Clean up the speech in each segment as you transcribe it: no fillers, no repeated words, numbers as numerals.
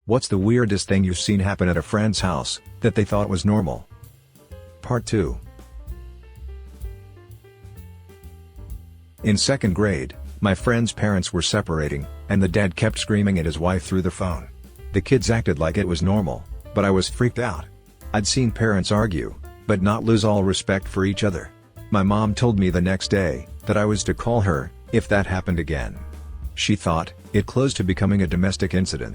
What's the weirdest thing you've seen happen at a friend's house, that they thought was normal? Part 2. In 2nd grade, my friend's parents were separating, and the dad kept screaming at his wife through the phone. The kids acted like it was normal, but I was freaked out. I'd seen parents argue, but not lose all respect for each other. My mom told me the next day, that I was to call her, if that happened again. She thought, it close to becoming a domestic incident.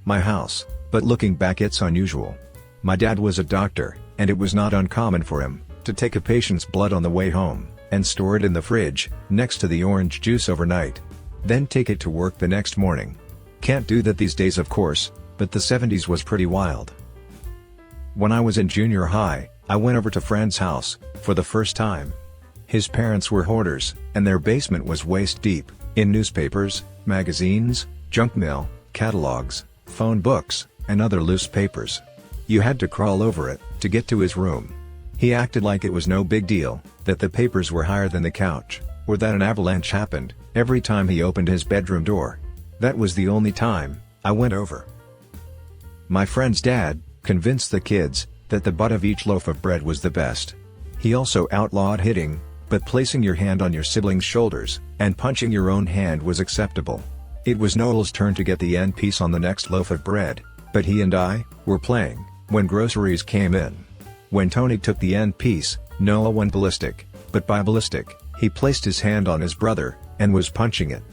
My house, but looking back it's unusual. My dad was a doctor, and it was not uncommon for him, to take a patient's blood on the way home, and store it in the fridge, next to the orange juice overnight. Then take it to work the next morning. Can't do that these days of course, but the 70s was pretty wild. When I was in junior high, I went over to friend's house, for the first time. His parents were hoarders, and their basement was waist deep, in newspapers, magazines, junk mail, catalogs, phone books, and other loose papers. You had to crawl over it, to get to his room. He acted like it was no big deal, that the papers were higher than the couch, or that an avalanche happened, every time he opened his bedroom door. That was the only time I went over. My friend's dad convinced the kids that the butt of each loaf of bread was the best. He also outlawed hitting, but placing your hand on your sibling's shoulders, and punching your own hand was acceptable. It was Noel's turn to get the end piece on the next loaf of bread, but he and I were playing when groceries came in. When Tony took the end piece, Noel went ballistic, but by ballistic, he placed his hand on his brother, and was punching it.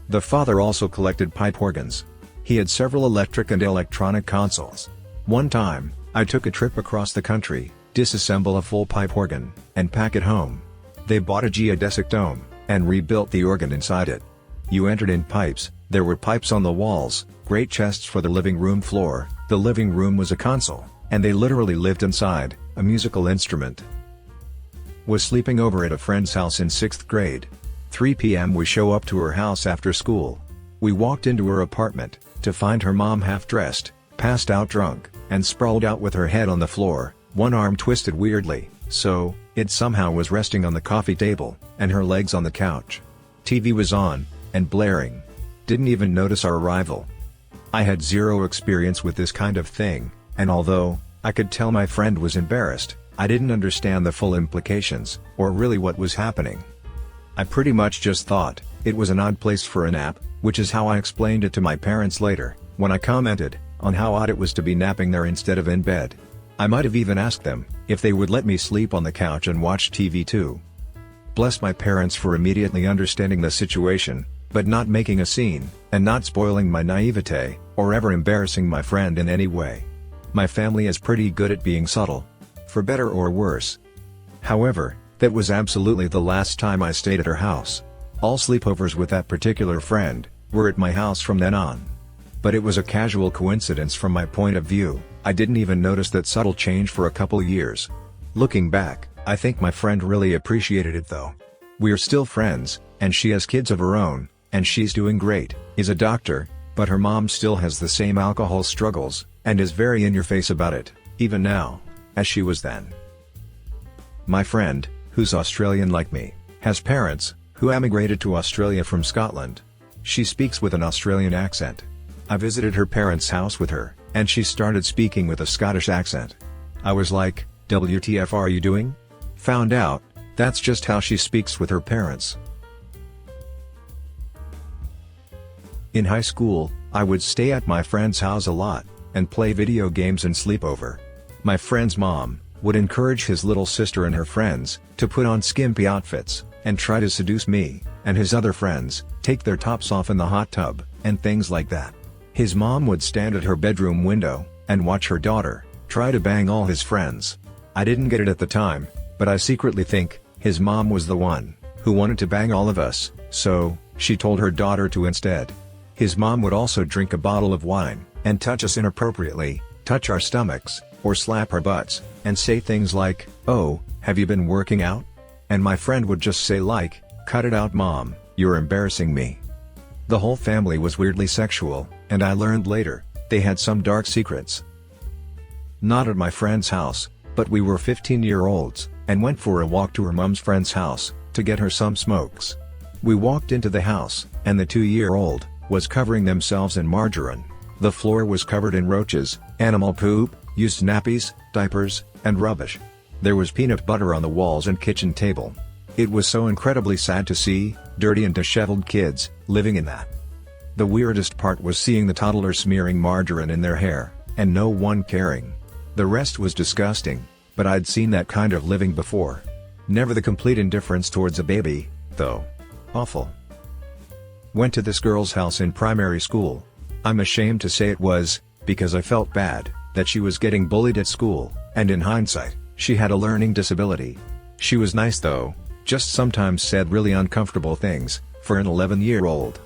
The father also collected pipe organs. He had several electric and electronic consoles. One time, I took a trip across the country, disassemble a full pipe organ, and pack it home. They bought a geodesic dome, and rebuilt the organ inside it. You entered in pipes, there were pipes on the walls, great chests for the living room floor, the living room was a console, and they literally lived inside, a musical instrument. Was sleeping over at a friend's house in 6th grade. 3 p.m. we show up to her house after school. We walked into her apartment, to find her mom half-dressed, passed out drunk, and sprawled out with her head on the floor, one arm twisted weirdly, so it somehow was resting on the coffee table, and her legs on the couch. TV was on, and blaring. Didn't even notice our arrival. I had zero experience with this kind of thing, and although I could tell my friend was embarrassed, I didn't understand the full implications, or really what was happening. I pretty much just thought it was an odd place for a nap, which is how I explained it to my parents later, when I commented on how odd it was to be napping there instead of in bed. I might have even asked them if they would let me sleep on the couch and watch TV too. Bless my parents for immediately understanding the situation, but not making a scene, and not spoiling my naivete, or ever embarrassing my friend in any way. My family is pretty good at being subtle. For better or worse. However, that was absolutely the last time I stayed at her house. All sleepovers with that particular friend were at my house from then on. But it was a casual coincidence from my point of view. I didn't even notice that subtle change for a couple years. Looking back, I think my friend really appreciated it though. We're still friends, and she has kids of her own, and she's doing great, is a doctor, but her mom still has the same alcohol struggles, and is very in your face about it, even now, as she was then. My friend, who's Australian like me, has parents who emigrated to Australia from Scotland. She speaks with an Australian accent. I visited her parents' house with her, and she started speaking with a Scottish accent. I was like, WTF are you doing? Found out, that's just how she speaks with her parents. In high school, I would stay at my friend's house a lot, and play video games and sleep over. My friend's mom would encourage his little sister and her friends to put on skimpy outfits, and try to seduce me and his other friends, take their tops off in the hot tub, and things like that. His mom would stand at her bedroom window, and watch her daughter try to bang all his friends. I didn't get it at the time, but I secretly think his mom was the one who wanted to bang all of us, so she told her daughter to instead. His mom would also drink a bottle of wine, and touch us inappropriately, touch our stomachs, or slap our butts, and say things like, "Oh, have you been working out?" And my friend would just say like, "Cut it out mom, you're embarrassing me." The whole family was weirdly sexual, and I learned later, they had some dark secrets. Not at my friend's house, but we were 15-year-olds, and went for a walk to her mom's friend's house, to get her some smokes. We walked into the house, and the 2-year-old was covering themselves in margarine. The floor was covered in roaches, animal poop, used nappies, diapers, and rubbish. There was peanut butter on the walls and kitchen table. It was so incredibly sad to see dirty and disheveled kids living in that. The weirdest part was seeing the toddlers smearing margarine in their hair, and no one caring. The rest was disgusting, but I'd seen that kind of living before. Never the complete indifference towards a baby, though. Awful. Went to this girl's house in primary school. I'm ashamed to say it was, because I felt bad, that she was getting bullied at school, and in hindsight, she had a learning disability. She was nice though, just sometimes said really uncomfortable things, for an 11-year-old.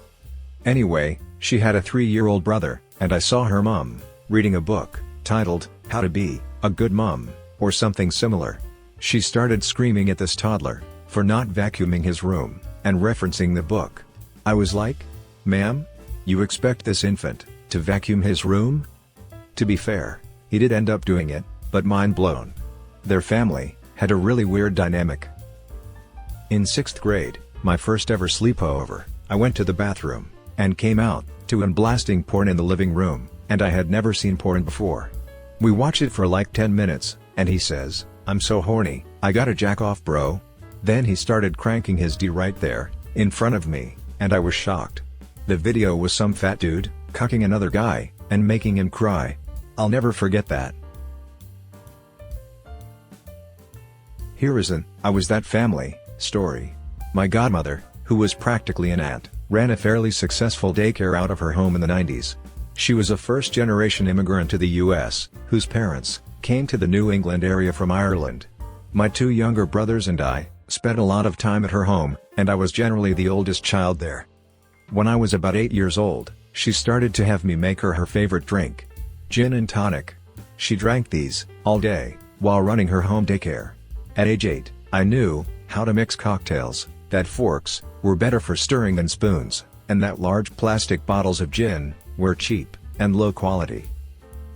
Anyway, she had a 3-year-old brother, and I saw her mom, reading a book, titled, How to Be a Good Mom, or something similar. She started screaming at this toddler, for not vacuuming his room, and referencing the book. I was like, ma'am? You expect this infant to vacuum his room? To be fair, he did end up doing it, but mind blown. Their family had a really weird dynamic. In 6th grade, my first ever sleepover, I went to the bathroom, and came out, to him blasting porn in the living room, and I had never seen porn before. We watched it for like 10 minutes, and he says, I'm so horny, I gotta jack off bro. Then he started cranking his D right there, in front of me, and I was shocked. The video was some fat dude, cucking another guy, and making him cry. I'll never forget that. Here is an I was that family story. My godmother, who was practically an aunt, ran a fairly successful daycare out of her home in the 90s. She was a first-generation immigrant to the US, whose parents came to the New England area from Ireland. My 2 younger brothers and I spent a lot of time at her home, and I was generally the oldest child there. When I was about 8 years old, she started to have me make her favorite drink, gin and tonic. She drank these all day while running her home daycare. At age 8, I knew how to mix cocktails, that forks were better for stirring than spoons, and that large plastic bottles of gin were cheap and low quality.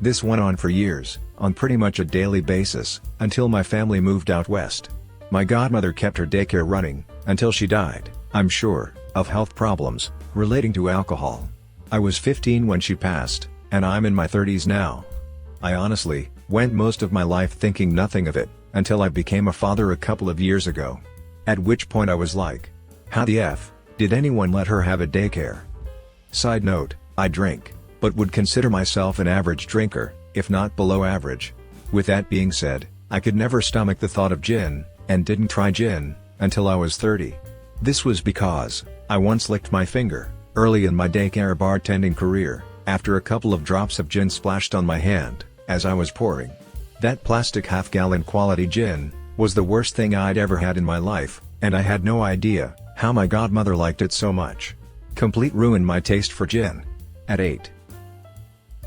This went on for years, on pretty much a daily basis, until my family moved out west. My godmother kept her daycare running, until she died, I'm sure, of health problems relating to alcohol. I was 15 when she passed, and I'm in my 30s now. I honestly went most of my life thinking nothing of it, until I became a father a couple of years ago. At which point I was like, how the F did anyone let her have a daycare? Side note, I drink, but would consider myself an average drinker, if not below average. With that being said, I could never stomach the thought of gin, and didn't try gin until I was 30. This was because I once licked my finger, early in my daycare bartending career, after a couple of drops of gin splashed on my hand, as I was pouring. That plastic half-gallon quality gin was the worst thing I'd ever had in my life, and I had no idea how my godmother liked it so much. Complete ruined my taste for gin. At 8.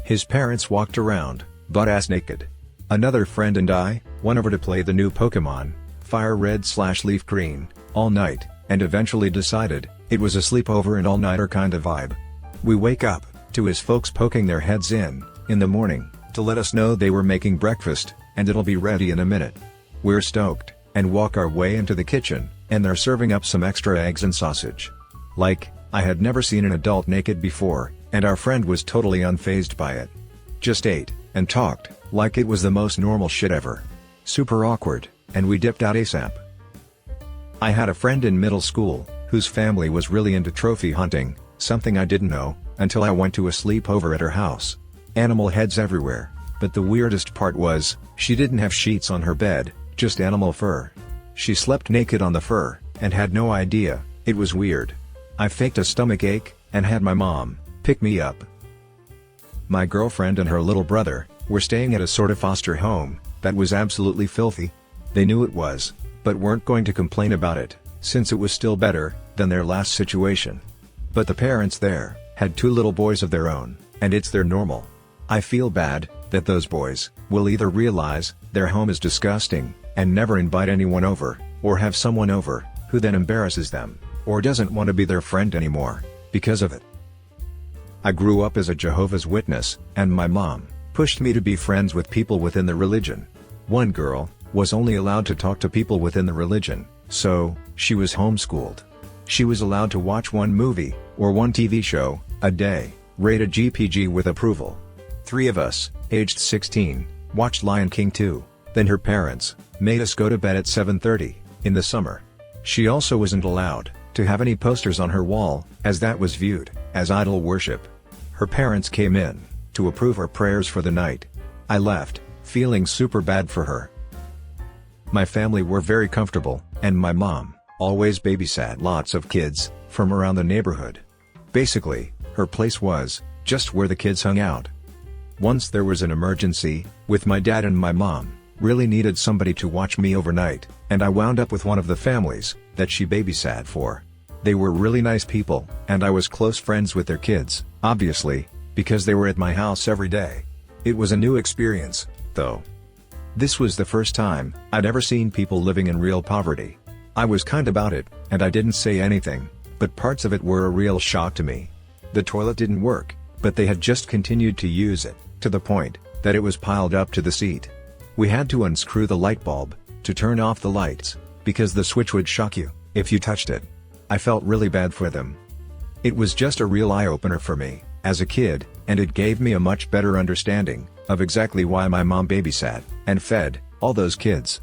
His parents walked around, butt-ass naked. Another friend and I went over to play the new Pokemon, Fire Red/Leaf Green, all night, and eventually decided it was a sleepover and all-nighter kind of vibe. We wake up to his folks poking their heads in the morning, to let us know they were making breakfast, and it'll be ready in a minute. We're stoked, and walk our way into the kitchen, and they're serving up some extra eggs and sausage. Like, I had never seen an adult naked before, and our friend was totally unfazed by it. Just ate, and talked, like it was the most normal shit ever. Super awkward, and we dipped out ASAP. I had a friend in middle school, whose family was really into trophy hunting, something I didn't know, until I went to a sleepover at her house. Animal heads everywhere, but the weirdest part was, she didn't have sheets on her bed, just animal fur. She slept naked on the fur, and had no idea it was weird. I faked a stomach ache, and had my mom pick me up. My girlfriend and her little brother were staying at a sort of foster home that was absolutely filthy. They knew it was, but weren't going to complain about it, since it was still better than their last situation. But the parents there had 2 little boys of their own, and it's their normal. I feel bad that those boys will either realize their home is disgusting and never invite anyone over, or have someone over who then embarrasses them, or doesn't want to be their friend anymore because of it. I grew up as a Jehovah's Witness, and my mom pushed me to be friends with people within the religion. One girl was only allowed to talk to people within the religion, so she was homeschooled. She was allowed to watch 1 movie or 1 TV show a day, Rated GPG with approval. 3 of us, aged 16, watched Lion King 2, then her parents made us go to bed at 7:30, in the summer. She also wasn't allowed to have any posters on her wall, as that was viewed as idol worship. Her parents came in to approve her prayers for the night. I left, feeling super bad for her. My family were very comfortable, and my mom always babysat lots of kids from around the neighborhood. Basically, her place was just where the kids hung out. Once there was an emergency, with my dad and my mom really needed somebody to watch me overnight, and I wound up with one of the families that she babysat for. They were really nice people, and I was close friends with their kids, obviously, because they were at my house every day. It was a new experience, though. This was the first time I'd ever seen people living in real poverty. I was kind about it, and I didn't say anything, but parts of it were a real shock to me. The toilet didn't work, but they had just continued to use it, to the point that it was piled up to the seat. We had to unscrew the light bulb to turn off the lights, because the switch would shock you if you touched it. I felt really bad for them. It was just a real eye-opener for me as a kid, and it gave me a much better understanding of exactly why my mom babysat and fed all those kids.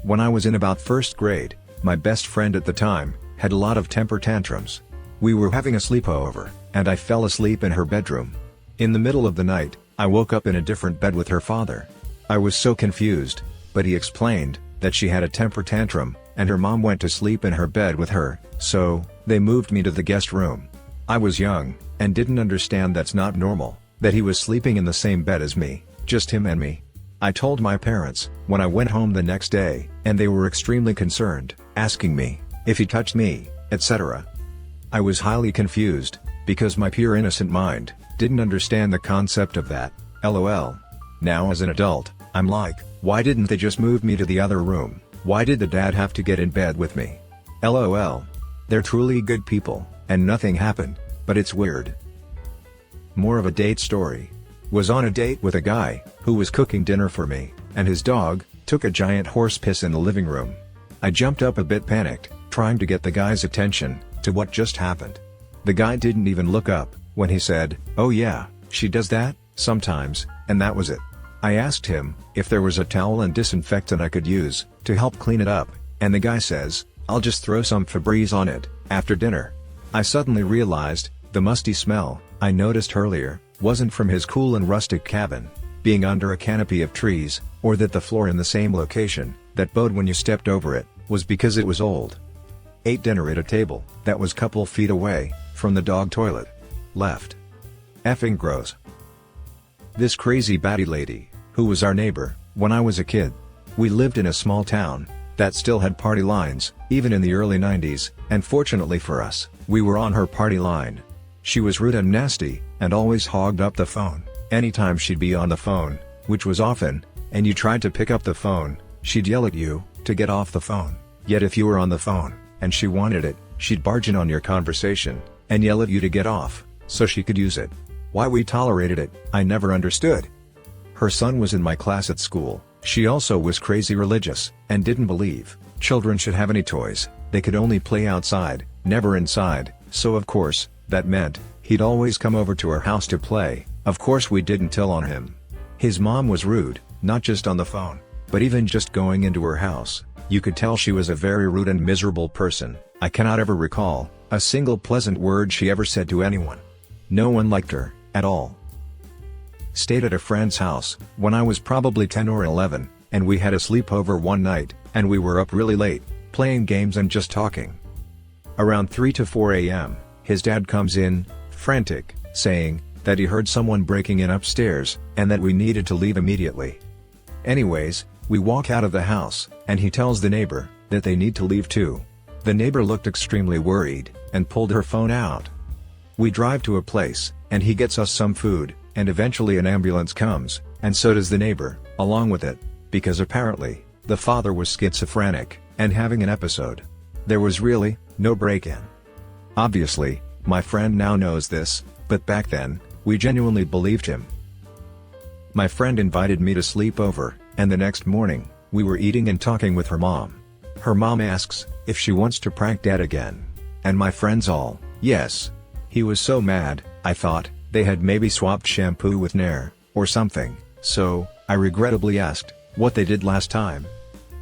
When I was in about first grade, my best friend at the time had a lot of temper tantrums. We were having a sleepover, and I fell asleep in her bedroom. In the middle of the night, I woke up in a different bed with her father. I was so confused, but he explained that she had a temper tantrum, and her mom went to sleep in her bed with her, so they moved me to the guest room. I was young, and didn't understand that's not normal, that he was sleeping in the same bed as me, just him and me. I told my parents when I went home the next day, and they were extremely concerned, asking me if he touched me, etc. I was highly confused, because my pure innocent mind didn't understand the concept of that. LOL. Now as an adult, I'm like, why didn't they just move me to the other room? Why did the dad have to get in bed with me? LOL. They're truly good people, and nothing happened, but it's weird. More of a date story. Was on a date with a guy who was cooking dinner for me, and his dog took a giant horse piss in the living room. I jumped up a bit panicked, trying to get the guy's attention to what just happened. The guy didn't even look up when he said, "Oh yeah, she does that sometimes," and that was it. I asked him if there was a towel and disinfectant I could use to help clean it up, and the guy says, "I'll just throw some Febreze on it after dinner." I suddenly realized the musty smell I noticed earlier wasn't from his cool and rustic cabin being under a canopy of trees, or that the floor in the same location that bowed when you stepped over it was because it was old. Ate dinner at a table that was couple feet away from the dog toilet. Left. Effing gross. This crazy batty lady, who was our neighbor when I was a kid. We lived in a small town that still had party lines, even in the early 90s, and fortunately for us, we were on her party line. She was rude and nasty, and always hogged up the phone. Anytime she'd be on the phone, which was often, and you tried to pick up the phone, she'd yell at you to get off the phone. Yet if you were on the phone, and she wanted it, she'd barge in on your conversation and yell at you to get off, so she could use it. Why we tolerated it, I never understood. Her son was in my class at school. She also was crazy religious, and didn't believe children should have any toys. They could only play outside, never inside, so of course, that meant he'd always come over to her house to play. Of course we didn't tell on him. His mom was rude, not just on the phone, but even just going into her house. You could tell she was a very rude and miserable person. I cannot ever recall a single pleasant word she ever said to anyone. No one liked her at all. Stayed at a friend's house when I was probably 10 or 11, and we had a sleepover one night, and we were up really late, playing games and just talking. Around 3 to 4 a.m., his dad comes in, frantic, saying that he heard someone breaking in upstairs, and that we needed to leave immediately. Anyways, we walk out of the house, and he tells the neighbor that they need to leave too. The neighbor looked extremely worried, and pulled her phone out. We drive to a place, and he gets us some food, and eventually an ambulance comes, and so does the neighbor, along with it, because apparently, the father was schizophrenic, and having an episode. There was really no break-in. Obviously, my friend now knows this, but back then, we genuinely believed him. My friend invited me to sleep over, and the next morning, we were eating and talking with her mom. Her mom asks if she wants to prank dad again. And my friend's all, yes. He was so mad, I thought, they had maybe swapped shampoo with Nair, or something, so, I regrettably asked, what they did last time.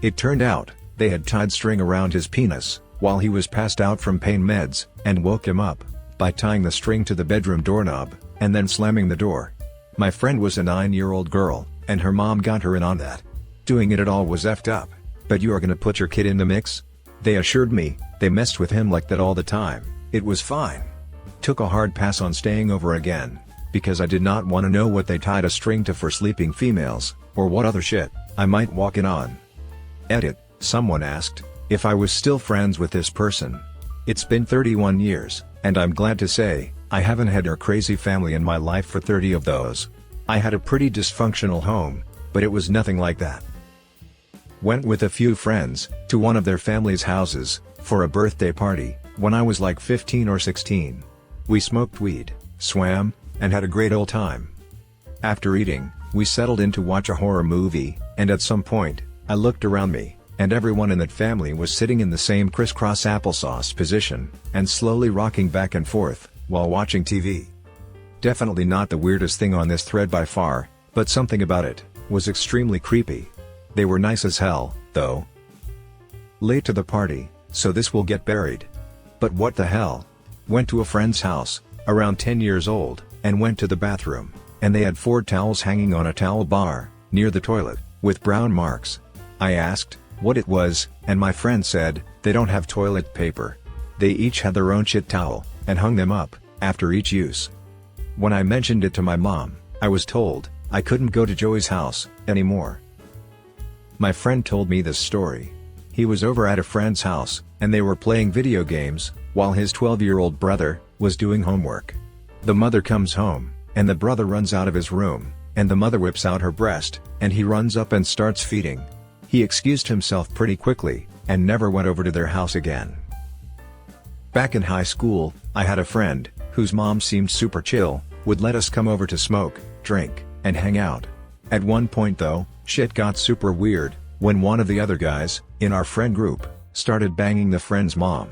It turned out, they had tied string around his penis, while he was passed out from pain meds, and woke him up, by tying the string to the bedroom doorknob, and then slamming the door. My friend was a 9-year-old girl, and her mom got her in on that. Doing it at all was effed up, but you are gonna put your kid in the mix? They assured me, they messed with him like that all the time, it was fine. Took a hard pass on staying over again, because I did not want to know what they tied a string to for sleeping females, or what other shit I might walk in on. Edit, someone asked, if I was still friends with this person. It's been 31 years, and I'm glad to say, I haven't had a crazy family in my life for 30 of those. I had a pretty dysfunctional home, but it was nothing like that. Went with a few friends, to one of their family's houses, for a birthday party, when I was like 15 or 16. We smoked weed, swam, and had a great old time. After eating, we settled in to watch a horror movie, and at some point, I looked around me, and everyone in that family was sitting in the same crisscross applesauce position, and slowly rocking back and forth, while watching TV. Definitely not the weirdest thing on this thread by far, but something about it was extremely creepy. They were nice as hell, though. Late to the party, so this will get buried. But what the hell? Went to a friend's house, around 10 years old, and went to the bathroom, and they had 4 towels hanging on a towel bar, near the toilet, with brown marks. I asked what it was, and my friend said, they don't have toilet paper. They each had their own shit towel, and hung them up, after each use. When I mentioned it to my mom, I was told, I couldn't go to Joey's house, anymore. My friend told me this story. He was over at a friend's house, and they were playing video games, while his 12-year-old brother was doing homework. The mother comes home, and the brother runs out of his room, and the mother whips out her breast, and he runs up and starts feeding. He excused himself pretty quickly, and never went over to their house again. Back in high school, I had a friend, whose mom seemed super chill, would let us come over to smoke, drink, and hang out. At one point though, shit got super weird, when one of the other guys, in our friend group, started banging the friend's mom.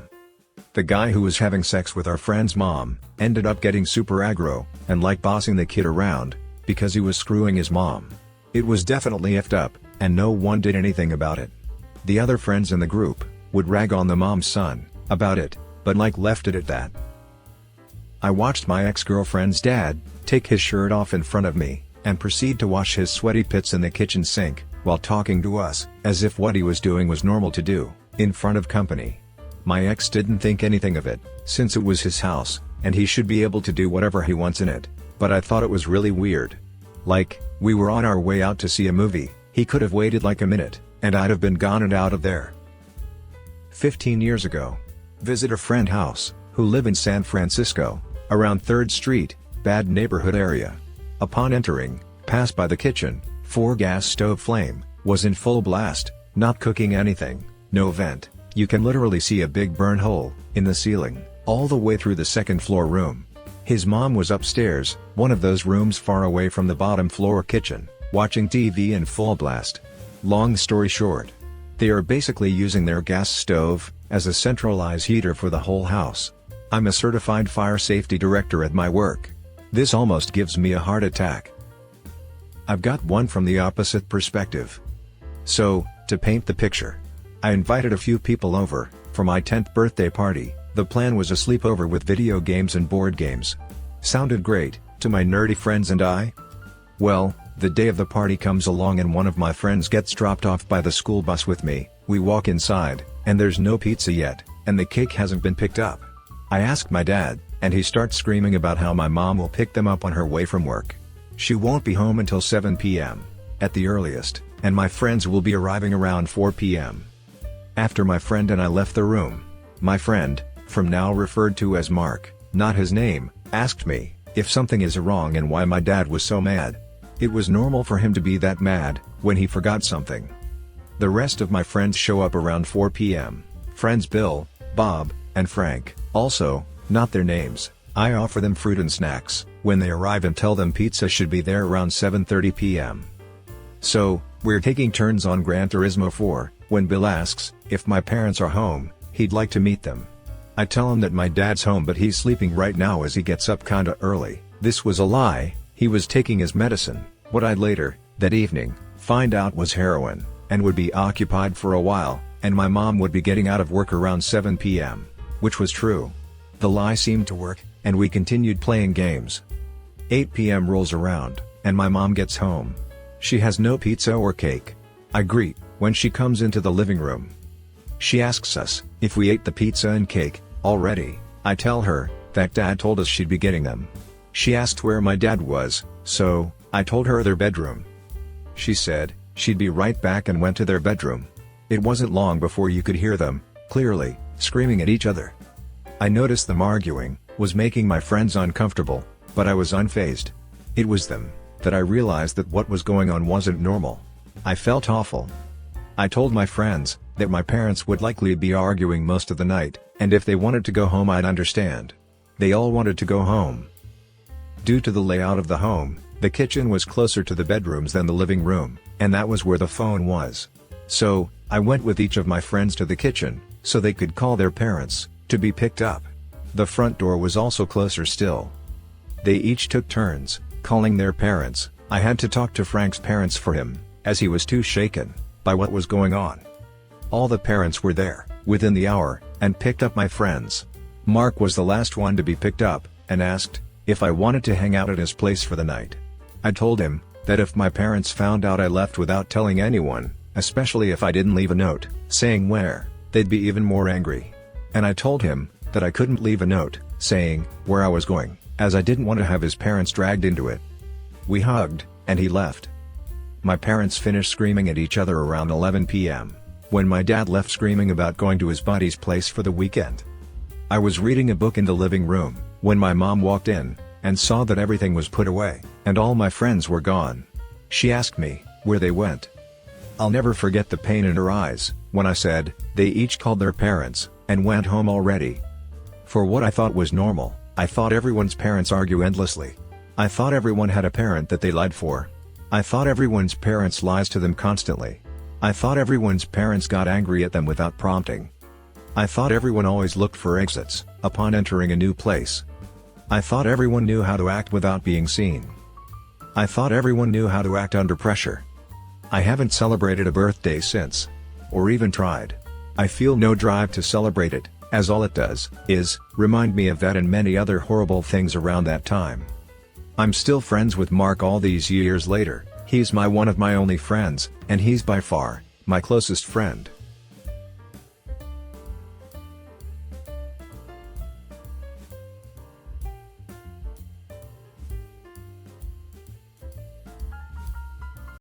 The guy who was having sex with our friend's mom, ended up getting super aggro, and like bossing the kid around, because he was screwing his mom. It was definitely effed up, and no one did anything about it. The other friends in the group, would rag on the mom's son, about it, but like left it at that. I watched my ex-girlfriend's dad, take his shirt off in front of me, and proceed to wash his sweaty pits in the kitchen sink, while talking to us, as if what he was doing was normal to do, in front of company. My ex didn't think anything of it, since it was his house, and he should be able to do whatever he wants in it, but I thought it was really weird. Like, we were on our way out to see a movie, he could have waited like a minute, and I'd have been gone and out of there. 15 years ago. Visit a friend house, who live in San Francisco, around 3rd Street, bad neighborhood area. Upon entering, pass by the kitchen, 4 gas stove flame, was in full blast, not cooking anything, no vent. You can literally see a big burn hole, in the ceiling, all the way through the 2nd floor room. His mom was upstairs, one of those rooms far away from the bottom floor kitchen, watching TV in full blast. Long story short, they are basically using their gas stove, as a centralized heater for the whole house. I'm a certified fire safety director at my work. This almost gives me a heart attack. I've got one from the opposite perspective. So, to paint the picture, I invited a few people over, for my 10th birthday party. The plan was a sleepover with video games and board games. Sounded great, to my nerdy friends and I. Well, the day of the party comes along and one of my friends gets dropped off by the school bus with me. We walk inside, and there's no pizza yet, and the cake hasn't been picked up. I ask my dad, and he starts screaming about how my mom will pick them up on her way from work. She won't be home until 7 p.m. at the earliest, and my friends will be arriving around 4 p.m. After my friend and I left the room, my friend, from now referred to as Mark, not his name, asked me if something is wrong and why my dad was so mad. It was normal for him to be that mad when he forgot something. The rest of my friends show up around 4 p.m. Friends Bill, Bob, and Frank. Also, not their names. I offer them fruit and snacks when they arrive and tell them pizza should be there around 7:30 p.m. So, we're taking turns on Gran Turismo 4, when Bill asks if my parents are home, he'd like to meet them. I tell him that my dad's home but he's sleeping right now as he gets up kinda early. This was a lie, he was taking his medicine. What I'd later, that evening, find out was heroin, and would be occupied for a while, and my mom would be getting out of work around 7 p.m. Which was true. The lie seemed to work, and we continued playing games. 8 p.m. rolls around, and my mom gets home. She has no pizza or cake. I greet, when she comes into the living room. She asks us, if we ate the pizza and cake, already. I tell her, that Dad told us she'd be getting them. She asked where my dad was, so, I told her their bedroom. She said, she'd be right back and went to their bedroom. It wasn't long before you could hear them, clearly, screaming at each other. I noticed them arguing, was making my friends uncomfortable, but I was unfazed. It was them, that I realized that what was going on wasn't normal. I felt awful. I told my friends, that my parents would likely be arguing most of the night, and if they wanted to go home I'd understand. They all wanted to go home. Due to the layout of the home, the kitchen was closer to the bedrooms than the living room, and that was where the phone was. So, I went with each of my friends to the kitchen, so they could call their parents, to be picked up. The front door was also closer still. They each took turns, calling their parents. I had to talk to Frank's parents for him, as he was too shaken by what was going on. All the parents were there, within the hour, and picked up my friends. Mark was the last one to be picked up, and asked if I wanted to hang out at his place for the night. I told him that if my parents found out I left without telling anyone, especially if I didn't leave a note saying where, they'd be even more angry. And I told him that I couldn't leave a note saying where I was going, as I didn't want to have his parents dragged into it. We hugged, and he left. My parents finished screaming at each other around 11 p.m. when my dad left screaming about going to his buddy's place for the weekend. I was reading a book in the living room when my mom walked in and saw that everything was put away and all my friends were gone. She asked me where they went. I'll never forget the pain in her eyes when I said they each called their parents and went home already. For what I thought was normal, I thought everyone's parents argue endlessly. I thought everyone had a parent that they lied for. I thought everyone's parents lies to them constantly. I thought everyone's parents got angry at them without prompting. I thought everyone always looked for exits upon entering a new place. I thought everyone knew how to act without being seen. I thought everyone knew how to act under pressure. I haven't celebrated a birthday since. Or even tried. I feel no drive to celebrate it, as all it does is remind me of that and many other horrible things around that time. I'm still friends with Mark all these years later. He's one of my only friends, and he's by far my closest friend.